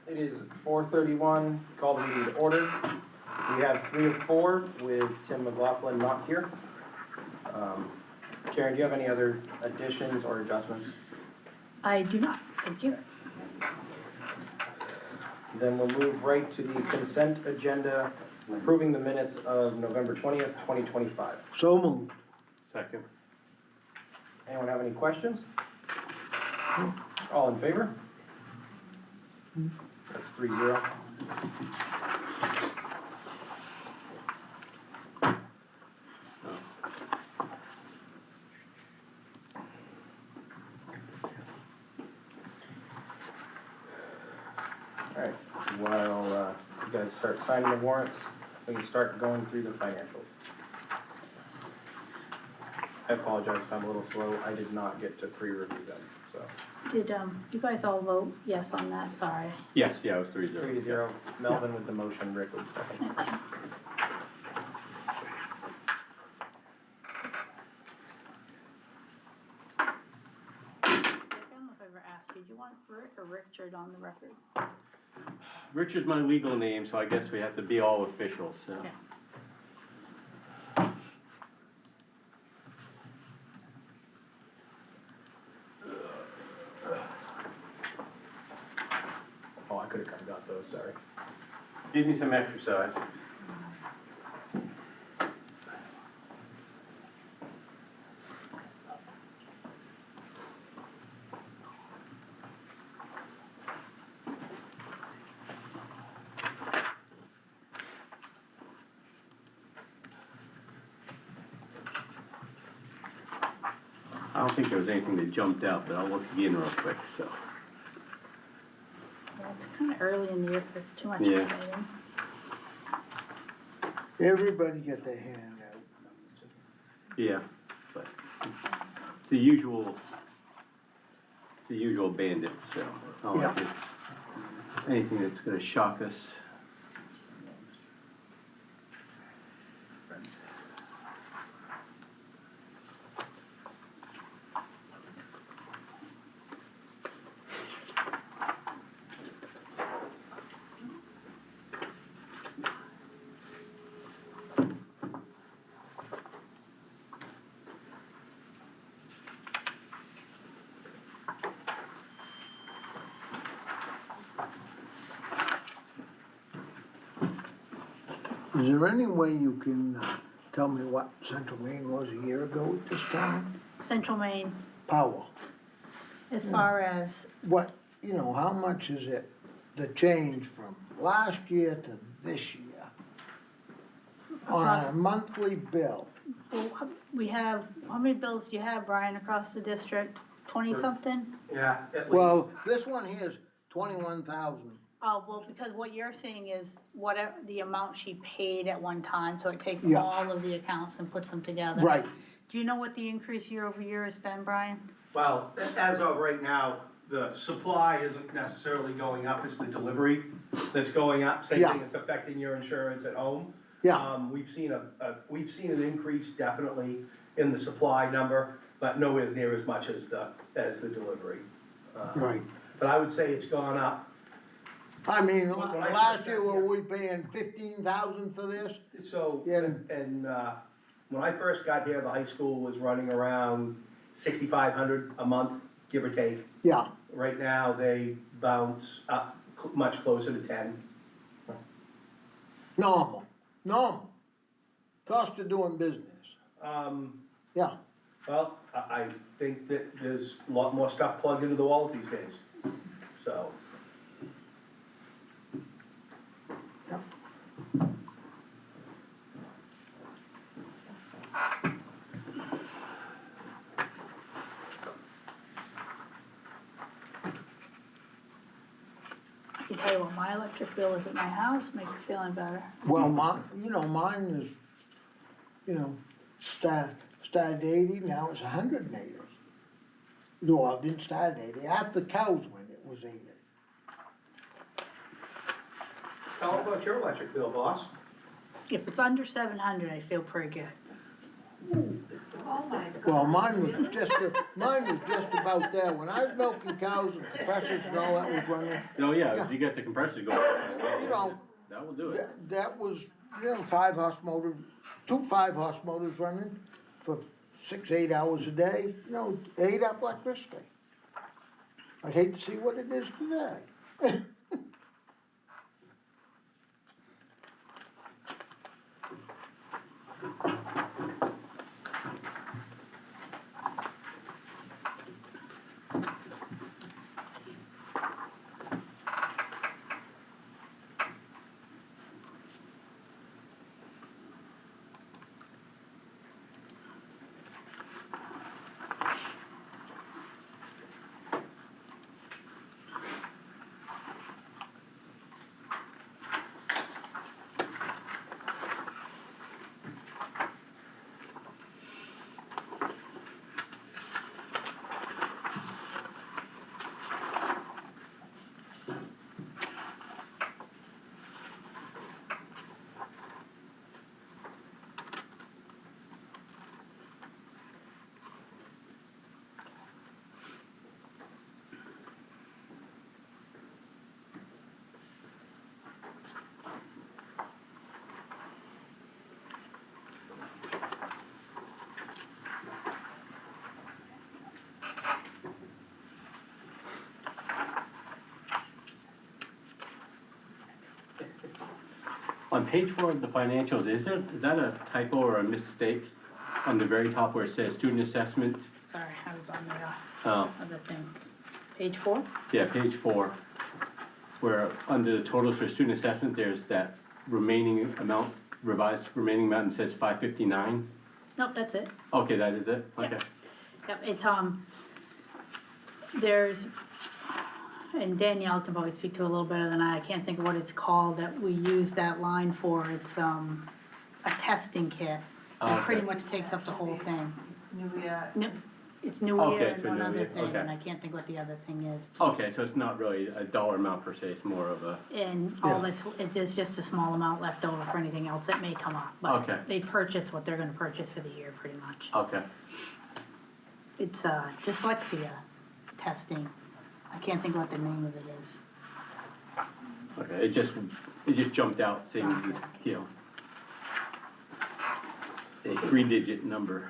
It is 4:31, call the meeting to order. We have 3 of 4 with Tim McLaughlin not here. Karen, do you have any other additions or adjustments? I do not, thank you. Then we'll move right to the consent agenda, approving the minutes of November 20th, 2025. So moved. Second. Anyone have any questions? All in favor? That's 3-0. All right, while you guys start signing the warrants, we can start going through the financials. I apologize if I'm a little slow. I did not get to pre-review them, so. Did you guys all vote yes on that? Sorry. Yes, yeah, it was 3-0. 3-0. Melvin with the motion, Rick with the second. Okay. I don't know if I ever asked you, do you want Rick or Richard on the record? Richard's my legal name, so I guess we have to be all officials, so. Okay. Oh, I could have come got those, sorry. Give me some exercise. I don't think there was anything that jumped out, but I'll look again real quick, so. Yeah, it's kind of early in the year for too much Yeah. exciting. Everybody get their hand out. Yeah, but it's the usual bandit, so. I don't think it's anything that's gonna shock us. Is there any way you can tell me what Central Maine was a year ago at this time? Central Maine, Power. as far as, What, how much is it, the change from last year to this year? On a monthly bill? well, we have, how many bills do you have, Brian, across the district? 20-something? Yeah, at least. Well, this one here is 21,000. Oh, well, because what you're seeing is whatever, the amount she paid at one time, so it takes Yeah. all of the accounts and puts them together. Right. Do you know what the increase year over year has been, Brian? Well, as of right now, the supply isn't necessarily going up, it's the delivery that's going up. Same Yeah. thing, it's affecting your insurance at home. Yeah. We've seen an increase definitely in the supply number, but nowhere near as much as the delivery. Right. But I would say it's gone up. I mean, When I last first year, got were here- we paying 15,000 for this? So, Yeah. and when I first got here, the high school was running around 6,500 a month, give or take. Yeah, Right now, they bounce up much closer to 10. normal. Cost of doing business. Yeah, Well, I think that there's a lot more stuff plugged into the walls these days, so. yeah. I can tell you what my electric bill is at my house, make you feeling better. Well, mine is, started 80, now it's 180. No, it didn't start at 80, after cows went, it was 80. How about your electric bill, boss? If it's under 700, I feel pretty good. Oh my God. Well, mine was just about there. When I was milking cows and compressors and all that was running, Oh, yeah, Yeah. if you get the compressor going, you know, that will do it. that was, 5-horse motor, 2 5-horse motors running for 6, 8 hours a day, ate up electricity. I'd hate to see what it is today. On page 4 of the financials, is that a typo or a mistake on the very top where it says student assessment? Sorry, I was on the, Oh, other thing. Page 4? yeah, page 4, where under the totals for student assessment, there's that remaining amount, revised remaining amount, and says 559. Nope, that's it. Okay, that is it? Yep. Okay. Yep, it's, there's, and Danielle can probably speak to it a little better than I can't think of what it's called that we use that line for. It's, a testing kit. It Okay. pretty much takes up the whole thing. No, it's new Okay, year it's and for one New other Year, thing, okay. and I can't think what the other thing is. Okay, so it's not really a dollar amount per se, it's more of a, And all that's, there's just a small amount left over for anything else that may come up. But Okay. they purchase what they're gonna purchase for the year, pretty much. okay. It's, dyslexia testing. I can't think what the name of it is. Okay, it just jumped out saying, a 3-digit number.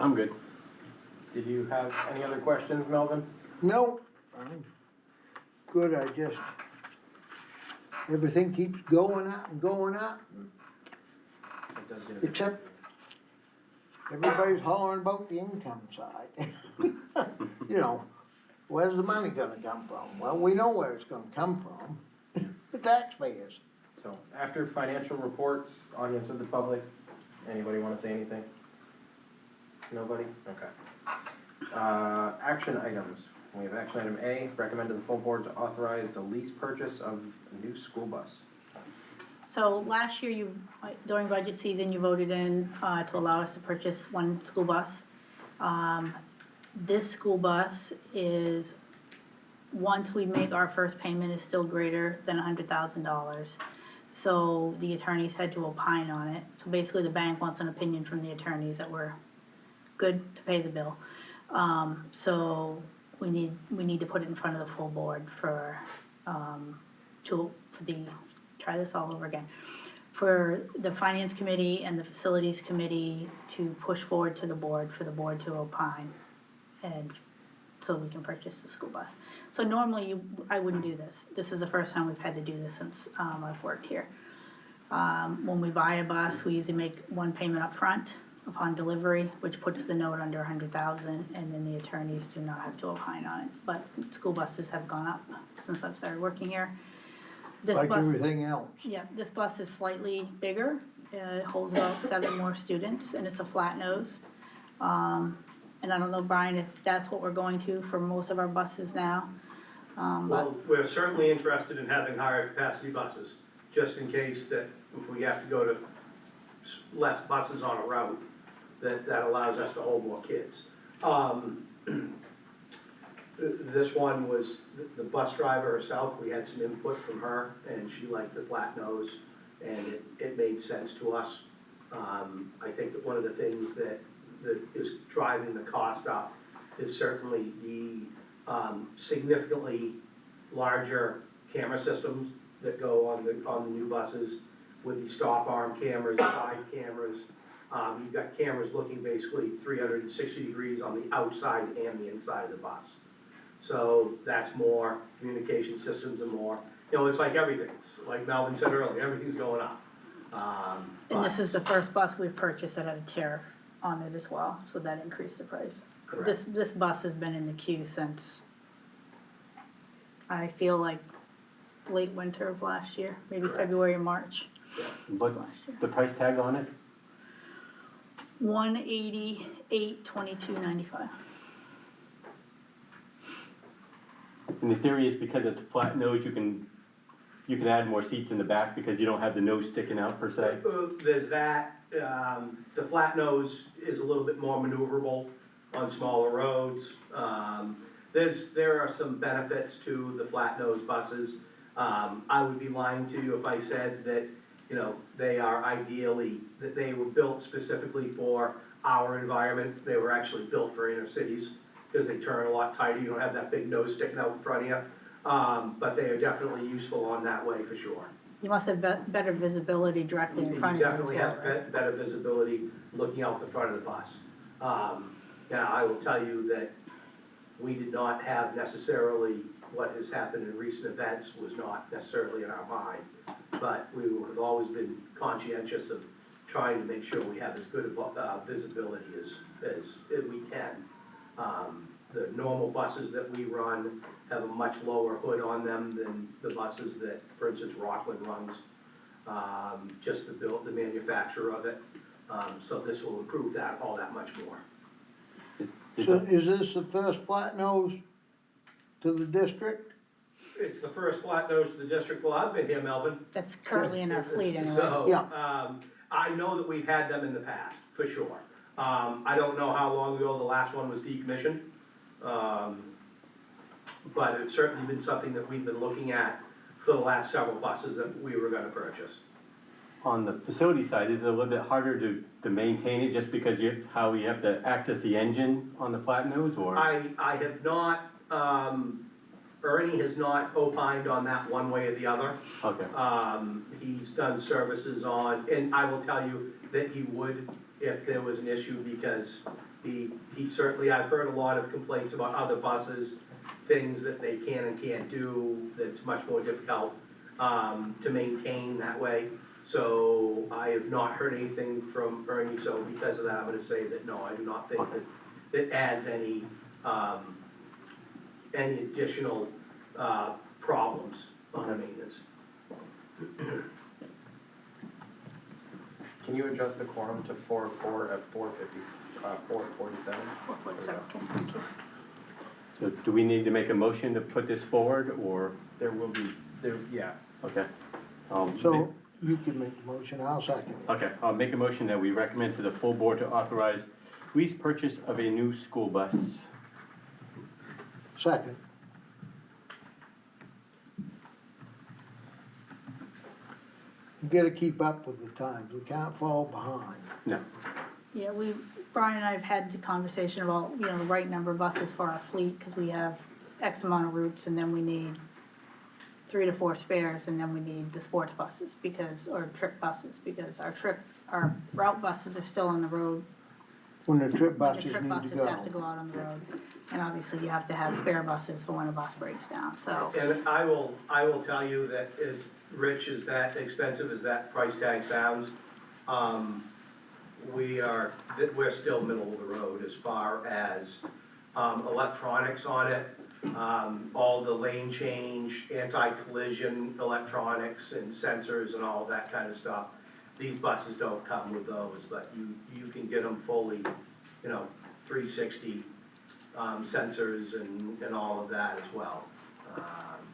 I'm good. Did you have any other questions, Melvin? No, I'm good, I just, everything keeps going up and going up, It does get a bit except everybody's hollering about the income side. You know, where's the money gonna come from? Well, we know where it's gonna come from, the taxpayers. So, after financial reports, audience of the public, anybody wanna say anything? Nobody? Okay. Action items. We have action item A, recommend to the full board to authorize the lease purchase of a new school bus. So last year, during budget season, you voted in to allow us to purchase one school bus. This school bus is, once we make our first payment, is still greater than $100,000. So the attorneys had to opine on it. So basically, the bank wants an opinion from the attorneys that we're good to pay the bill. So we need to put it in front of the full board try this all over again. For the finance committee and the facilities committee to push forward to the board, for the board to opine, and so we can purchase the school bus. So normally I wouldn't do this. This is the first time we've had to do this since I've worked here. When we buy a bus, we usually make one payment up front upon delivery, which puts the note under $100,000, and then the attorneys do not have to opine on it. But school buses have gone up since I've started working here. This Like bus, everything else. yeah, this bus is slightly bigger. It holds about 7 more students, and it's a flat nose. And I don't know, Brian, if that's what we're going to for most of our buses now. But Well, we're certainly interested in having higher capacity buses, just in case that if we have to go to less buses on a route, that allows us to hold more kids. This one was, the bus driver herself, we had some input from her, and she liked the flat nose, and it made sense to us. I think that one of the things that is driving the cost up is certainly the significantly larger camera systems that go on the new buses, with the stop arm cameras, side cameras. You've got cameras looking basically 360 degrees on the outside and the inside of the bus. So that's more communication systems and more, it's like everything. It's like Melvin said earlier, everything's going up. And this is the first bus we've purchased that had a tariff on it as well, so that increased the price. Correct. This bus has been in the queue since, I feel like, late winter of last year, maybe Correct. February or March. But the price tag on it? $188, $22.95. And the theory is because it's flat nose, you can add more seats in the back because you don't have the nose sticking out per se. There's that, the flat nose is a little bit more maneuverable on smaller roads. There are some benefits to the flat nose buses. I would be lying to you if I said that, they are ideally, that they were built specifically for our environment. They were actually built for inner cities, because they turn a lot tighter, you don't have that big nose sticking out in front of you. But they are definitely useful on that way for sure. You must have better visibility directly in front of you as definitely well, have right? better visibility looking out the front of the bus. Now, I will tell you that we did not have necessarily what has happened in recent events was not necessarily in our mind. But we have always been conscientious of trying to make sure we have as good a visibility as we can. The normal buses that we run have a much lower hood on them than the buses that, for instance, Rockland runs. Just the manufacturer of it. So this will improve that, all that much more. So is this the first flat nose to the district? It's the first flat nose to the district, well, I've been here, Melvin. That's currently in our fleet anyway. So, Yeah. I know that we've had them in the past, for sure. I don't know how long ago the last one was decommissioned. But it's certainly been something that we've been looking at for the last several buses that we were gonna purchase. On the facility side, is it a little bit harder to maintain it just because how you have to access the engine on the flat nose, or? I have not, Ernie has not opined on that one way or the other. Okay, He's done services on, and I will tell you that he would if there was an issue, because, he certainly, I've heard a lot of complaints about other buses, things that they can and can't do, that's much more difficult, to maintain that way. So I have not heard anything from Ernie, so because of that, I'm gonna say that no, I do not think that it adds any additional, problems on the maintenance. Can you adjust the quorum to 4 at 4:47? 447, okay, thank you. So do we need to make a motion to put this forward, or, There will be, yeah. okay? So you can make the motion, I'll second it. Okay, I'll make a motion that we recommend to the full board to authorize lease purchase of a new school bus. Second. We gotta keep up with the times, we can't fall behind. No, Yeah, Brian and I have had the conversation about, you know, the right number of buses for our fleet, because we have X amount of routes, and then we need 3 to 4 spares, and then we need the sports buses, or trip buses, because our route buses are still on the road. When the trip The buses trip need to buses have to go. go out on the road, and obviously you have to have spare buses for when a bus breaks down, so. And I will tell you that as rich as that, expensive as that price tag sounds, we're still middle of the road as far as, electronics on it, all the lane change, anti-collision electronics and sensors and all that kind of stuff. These buses don't come with those, but you can get them fully, 360, sensors and all of that as well.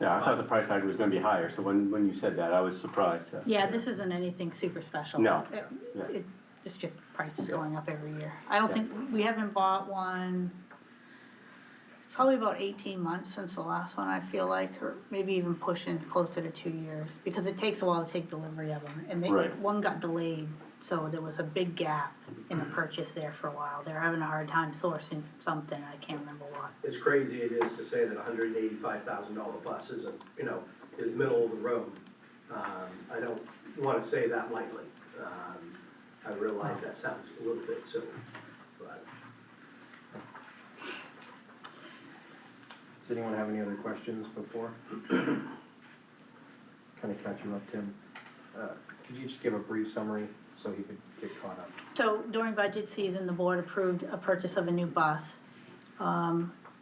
yeah, I thought the price tag was gonna be higher, so when you said that, I was surprised. Yeah, this isn't anything super special. No. Yeah. It's just prices going up every year. I don't think, we haven't bought one, it's probably about 18 months since the last one, I feel like, or maybe even pushing closer to 2 years, because it takes a while to take delivery of them. And Right. one got delayed, so there was a big gap in the purchase there for a while. They're having a hard time sourcing something, I can't remember what. As crazy it is to say that $185,000 bus is is middle of the road. I don't wanna say that lightly. I realize that sounds a little bit silly, but. Does anyone have any other questions before? Kind of catch you up, Tim. Could you just give a brief summary so he could get caught up? So during budget season, the board approved a purchase of a new bus.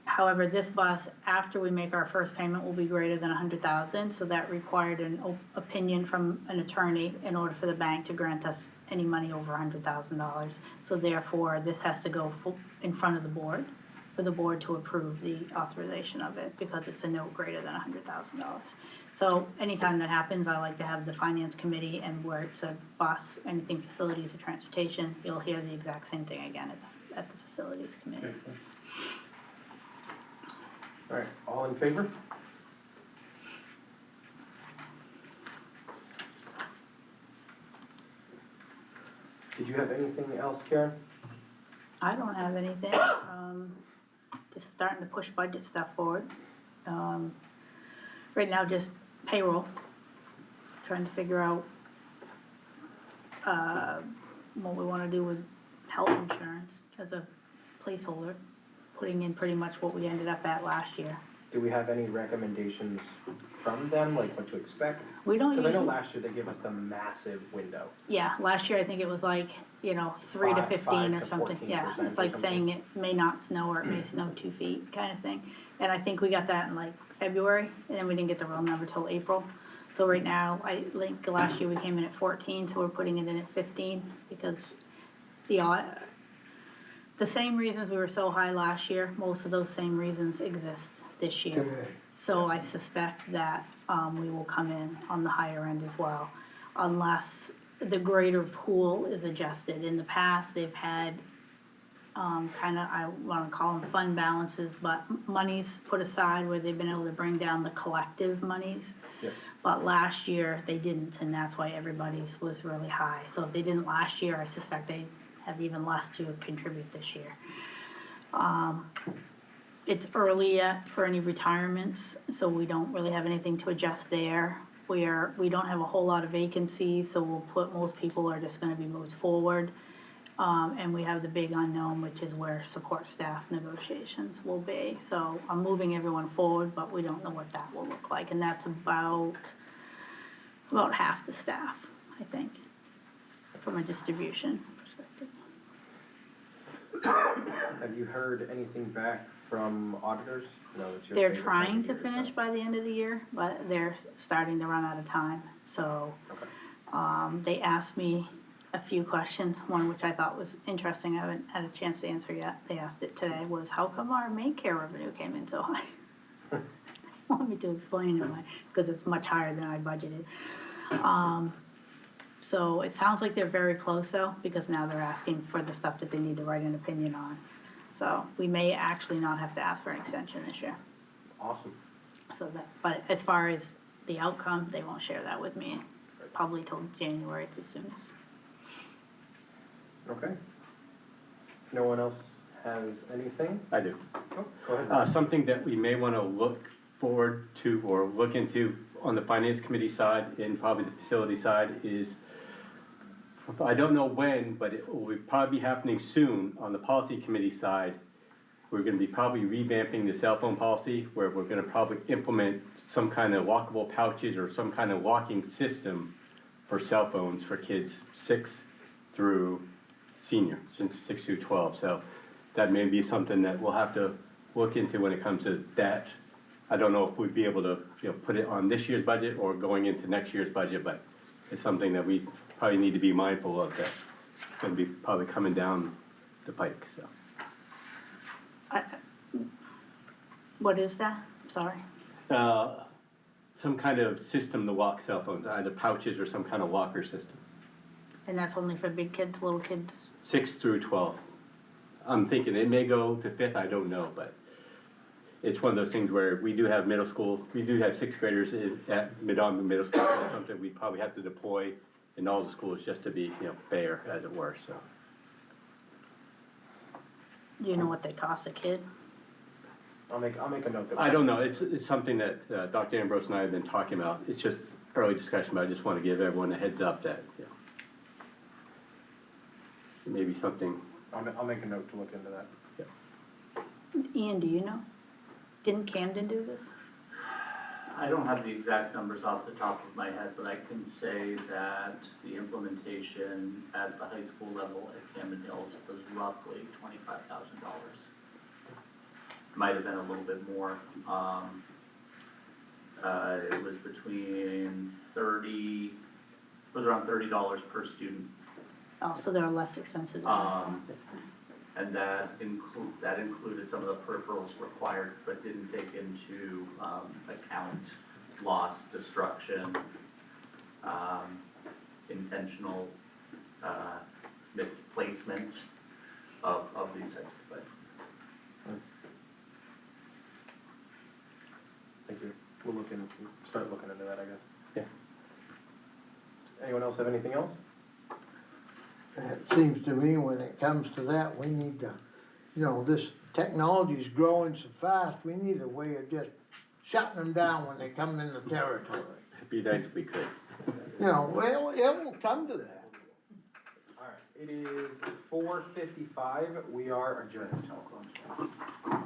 However, this bus, after we make our first payment, will be greater than $100,000, so that required an opinion from an attorney in order for the bank to grant us any money over $100,000. So therefore, this has to go in front of the board, for the board to approve the authorization of it, because it's a note greater than $100,000. So anytime that happens, I like to have the finance committee, and where it's a bus, anything facilities or transportation, you'll hear the exact same thing again at the facilities committee. All right, all in favor? Did you have anything else, Karen? I don't have anything, just starting to push budget stuff forward. Right now, just payroll, trying to figure out, what we wanna do with health insurance as a placeholder, putting in pretty much what we ended up at last year. Do we have any recommendations from them, like what to expect? We don't Because I know usually, last year they gave us the massive window. yeah, last year I think it was like, 3 to 5 15 or to something, 14% yeah. It's or like something. saying it may not snow or it may snow 2 feet kind of thing. And I think we got that in like February, and then we didn't get the real number till April. So right now, I think last year we came in at 14, so we're putting it in at 15, because the same reasons we were so high last year, most of those same reasons exist this year. Today. So I suspect that we will come in on the higher end as well, unless the greater pool is adjusted. In the past, they've had I want to call them fund balances, but monies put aside where they've been able to bring down the collective monies. Yep. But last year, they didn't, and that's why everybody's was really high. So if they didn't last year, I suspect they have even less to contribute this year. It's early yet for any retirements, so we don't really have anything to adjust there. We don't have a whole lot of vacancies, so most people are just gonna be moved forward. And we have the big unknown, which is where support staff negotiations will be. So I'm moving everyone forward, but we don't know what that will look like, and that's about half the staff, I think, from a distribution perspective. Have you heard anything back from auditors? No, it's your They're favorite time trying of to year, finish so- by the end of the year, but they're starting to run out of time, so. Okay. They asked me a few questions, one which I thought was interesting, I haven't had a chance to answer yet. They asked it today, was how come our Maine care revenue came in so high? They want me to explain it, because it's much higher than I budgeted. So it sounds like they're very close though, because now they're asking for the stuff that they need to write an opinion on. So we may actually not have to ask for an extension this year. Awesome. So that, but as far as the outcome, they won't share that with me, probably till January at the soonest. Okay. No one else has anything? I do. Oh, go ahead. Something that we may want to look forward to or look into on the finance committee side and probably the facility side is, I don't know when, but it will probably be happening soon on the policy committee side. We're going to be probably revamping the cell phone policy where we're going to probably implement some kind of lockable pouches or some kind of locking system for cell phones for kids 6 through senior, since 6 through 12. So that may be something that we'll have to look into when it comes to that. I don't know if we'd be able to, put it on this year's budget or going into next year's budget, but it's something that we probably need to be mindful of, that it's going to be probably coming down the pike, so. What is that? Sorry. Some kind of system to lock cell phones, either pouches or some kind of locker system. And that's only for big kids, little kids? 6 through 12. I'm thinking it may go to 5th, I don't know, but it's one of those things where we do have middle school, we do have 6th graders at Medon Middle School. That's something we probably have to deploy in all the schools just to be, fair, as it were, so. Do you know what they cost a kid? I'll make a note that. I don't know, it's something that Dr. Ambrose and I have been talking about. It's just early discussion, but I just want to give everyone a heads up that, maybe something. I'll make a note to look into that. Ian, do you know? Didn't Camden do this? I don't have the exact numbers off the top of my head, but I can say that the implementation at the high school level at Camden Hills was roughly $25,000. Might have been a little bit more. It was around $30 per student. Oh, so they're less expensive than I thought. And that included some of the peripherals required, but didn't take into account loss, destruction, intentional misplacement of these types of devices. Thank you. We'll start looking into that, I guess. Yeah. Anyone else have anything else? It seems to me when it comes to that, we need to, this technology's growing so fast, we need a way of just shutting them down when they come in the territory. It'd be nice if we could. Well, it will come to that. All right, it is 4:55. We are adjourned.